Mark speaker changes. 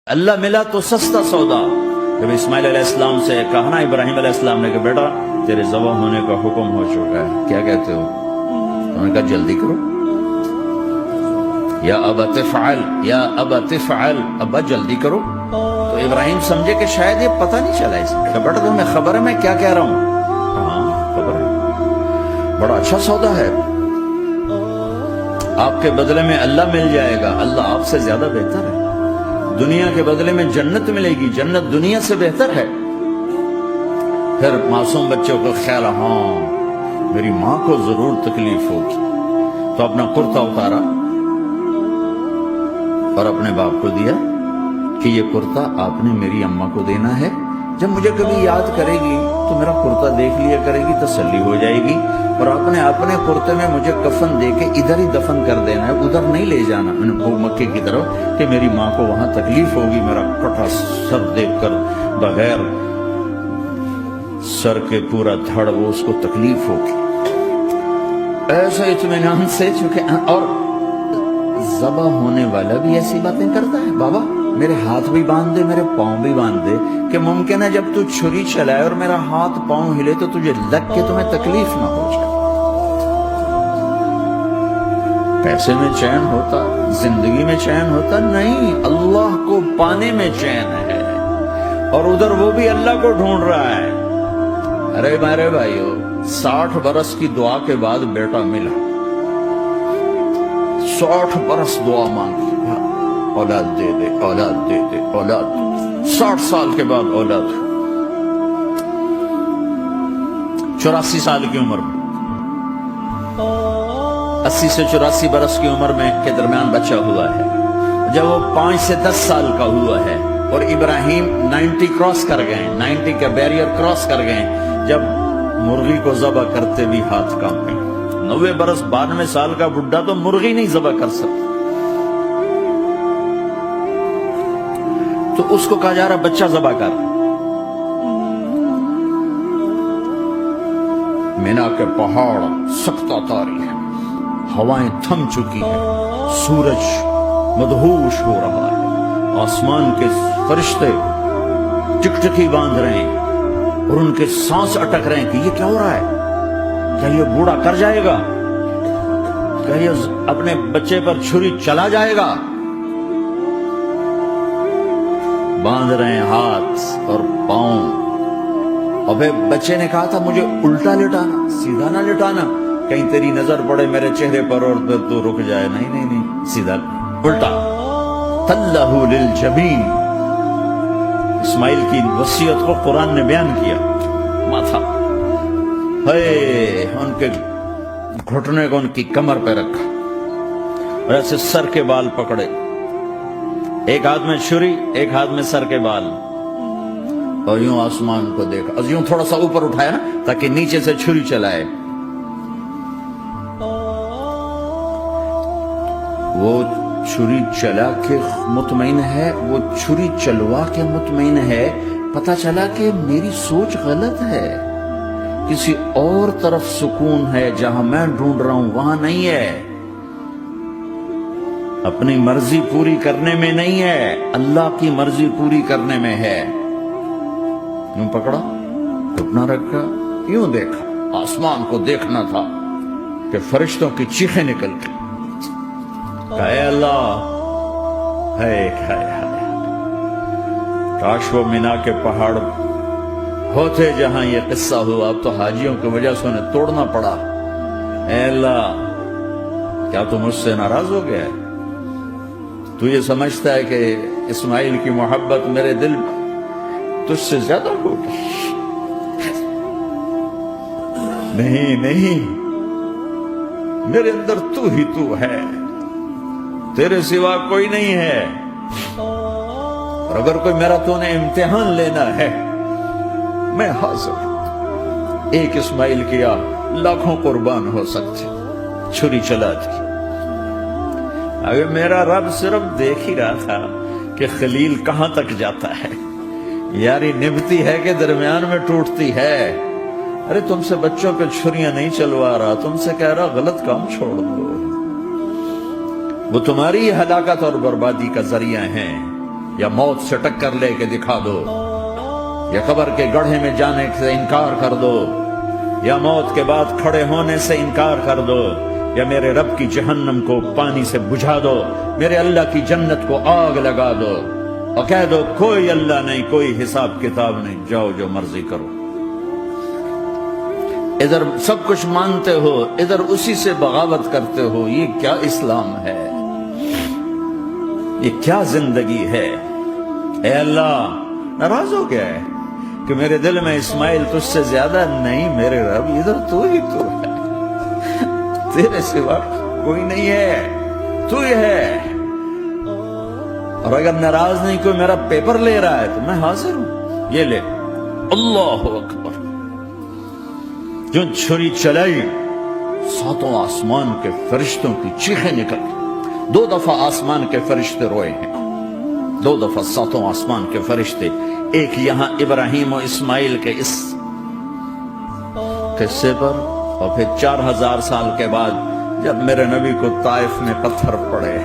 Speaker 1: اللہ ملا تو سستا سودا. جب اسماعیل علیہ السلام سے کہا نا ابراہیم علیہ السلام نے کہ بیٹا تیرے ذبح ہونے کا حکم ہو چکا ہے, کیا کہتے ہو؟ انہوں نے کہا جلدی کرو. یا ابا تفعل, یا ابا تفعل, ابا جلدی کرو. تو ابراہیم سمجھے کہ شاید یہ پتہ نہیں چلا اس کا. بیٹا تمہیں خبر ہے میں کیا کہہ رہا ہوں؟ ہاں خبر ہے, بڑا اچھا سودا ہے, آپ کے بدلے میں اللہ مل جائے گا. اللہ آپ سے زیادہ بہتر ہے. دنیا کے بدلے میں جنت ملے گی, جنت دنیا سے بہتر ہے. پھر معصوم بچوں کو خیال, ہاں میری ماں کو ضرور تکلیف ہوگی, تو اپنا کرتا اتارا اور اپنے باپ کو دیا کہ یہ کرتا آپ نے میری اماں کو دینا ہے, جب مجھے کبھی یاد کرے گی تو میرا کرتا دیکھ لیا کرے گی, تسلی ہو جائے گی. اور آپ نے اپنے کرتے میں مجھے کفن دے کے ادھر ہی دفن کر دینا ہے, ادھر نہیں لے جانا مکے کی طرف, کہ میری ماں کو وہاں تکلیف ہوگی, میرا کٹا سر دیکھ کر بغیر سر کے پورا دھڑ وہ اس کو تکلیف ہوگی. ایسا اطمینان سے, چونکہ اور ذبح ہونے والا بھی ایسی باتیں کرتا ہے, بابا میرے ہاتھ بھی باندھ دے, میرے پاؤں بھی باندھ دے, کہ ممکن ہے جب تو چھری چلائے اور میرا ہاتھ پاؤں ہلے تو تجھے لگ کے تمہیں تکلیف نہ ہو جائے. پیسے میں چین ہوتا, زندگی میں چین ہوتا نہیں, اللہ کو پانے میں چین ہے. اور ادھر وہ بھی اللہ کو ڈھونڈ رہا ہے. ارے میرے بھائیو, 60 برس کی دعا کے بعد بیٹا ملا, 60 برس دعا مانگی, اولاد دے دے, اولاد دے دے, اولاد. 60 سال کے بعد اولاد, 84 سال کی عمر میں, 80 سے 84 برس کی عمر میں کے درمیان بچہ ہوا ہے. جب وہ 5 سے 10 سال کا ہوا ہے اور ابراہیم 90 کراس کر گئے, 90 کا بیریئر کراس کر گئے, جب مرغی کو ذبح کرتے بھی ہاتھ کانپے. 90 برس 92 سال کا بڈھا تو مرغی نہیں ذبح کر سکتا. تو اس کو کہا جا رہا بچہ ذبح کر. مینا کے پہاڑ سکتہ تاری ہے, ہوائیں تھم چکی ہیں, سورج مدہوش ہو رہا ہے, آسمان کے فرشتے ٹکٹکی باندھ رہے ہیں اور ان کے سانس اٹک رہے ہیں کہ یہ کیا ہو رہا ہے, کیا یہ بوڑھا کر جائے گا, کیا یہ اپنے بچے پر چھری چلا جائے گا. باندھ رہے ہیں ہاتھ اور پاؤں. اور پھر بچے نے کہا تھا مجھے الٹا لٹانا, سیدھا نہ لٹانا, کہیں تیری نظر پڑے میرے چہرے پر اور تو رک جائے. نہیں نہیں نہیں, سیدھا الٹا. تلہ للجبین, اسماعیل کی وصیت کو قرآن نے بیان کیا. ماتھا ان کے گھٹنے کو ان کی کمر پہ رکھا اور ایسے سر کے بال پکڑے, ایک ہاتھ میں چھری, ایک ہاتھ میں سر کے بال, اور یوں آسمان کو دیکھا, اور یوں تھوڑا سا اوپر اٹھایا تاکہ نیچے سے چھری چلائے. وہ چھری چلا کے مطمئن ہے, وہ چھری چلوا کے مطمئن ہے. پتہ چلا کہ میری سوچ غلط ہے, کسی اور طرف سکون ہے, جہاں میں ڈھونڈ رہا ہوں وہاں نہیں ہے. اپنی مرضی پوری کرنے میں نہیں ہے, اللہ کی مرضی پوری کرنے میں ہے. یوں پکڑا, گھٹنا رکھا, یوں دیکھا, آسمان کو دیکھنا تھا کہ فرشتوں کی چیخیں نکل گئی. اے اللہ, کاش وہ مینا کے پہاڑ ہوتے جہاں یہ قصہ ہوا. اب تو حاجیوں کی وجہ سے انہیں توڑنا پڑا. اے اللہ, کیا تو مجھ سے ناراض ہو گیا ہے؟ تو یہ سمجھتا ہے کہ اسماعیل کی محبت میرے دل تجھ سے زیادہ ہوگی؟ نہیں نہیں, میرے اندر تو ہی تو ہے, تیرے سوا کوئی نہیں ہے. اور اگر کوئی میرا تو نے امتحان لینا ہے, میں حاضر. ایک اسماعیل کیا لاکھوں قربان ہو سکتے, چھری چلا دی. اگر میرا رب صرف دیکھ ہی رہا تھا کہ خلیل کہاں تک جاتا ہے, یاری نبھتی ہے کہ درمیان میں ٹوٹتی ہے. ارے تم سے بچوں پہ چھریاں نہیں چلوا رہا, تم سے کہہ رہا غلط کام چھوڑ دو, وہ تمہاری ہلاکت اور بربادی کا ذریعہ ہیں. یا موت سے ٹکر لے کے دکھا دو، یا قبر کے گڑھے میں جانے سے انکار کر دو، یا موت کے بعد کھڑے ہونے سے انکار کر دو، یا میرے رب کی جہنم کو پانی سے بجھا دو، میرے اللہ کی جنت کو آگ لگا دو، اور کہہ دو کوئی اللہ نہیں، کوئی حساب کتاب نہیں، جاؤ جو مرضی کرو۔ ادھر سب کچھ مانتے ہو، ادھر اسی سے بغاوت کرتے ہو۔ یہ کیا اسلام ہے؟ یہ کیا زندگی ہے؟ اے اللہ، ناراض ہو گیا ہے کہ میرے دل میں اسماعیل تجھ سے زیادہ نہیں، میرے رب ادھر تو ہی تو ہے، تیرے سوا کوئی نہیں ہے، تو ہی ہے۔ اور اگر ناراض نہیں کوئی میرا پیپر لے رہا ہے تو میں حاضر ہوں، یہ لے۔ اللہ اکبر۔ جو چھری چلائی، ساتوں آسمان کے فرشتوں کی چیخیں نکل، 2 دفعہ آسمان کے فرشتے روئے ہیں، 2 دفعہ ساتوں آسمان کے فرشتے، ایک یہاں ابراہیم و اسماعیل کے اس قصے پر، اور پھر 4000 سال کے بعد جب میرے نبی کو طائف میں پتھر پڑے۔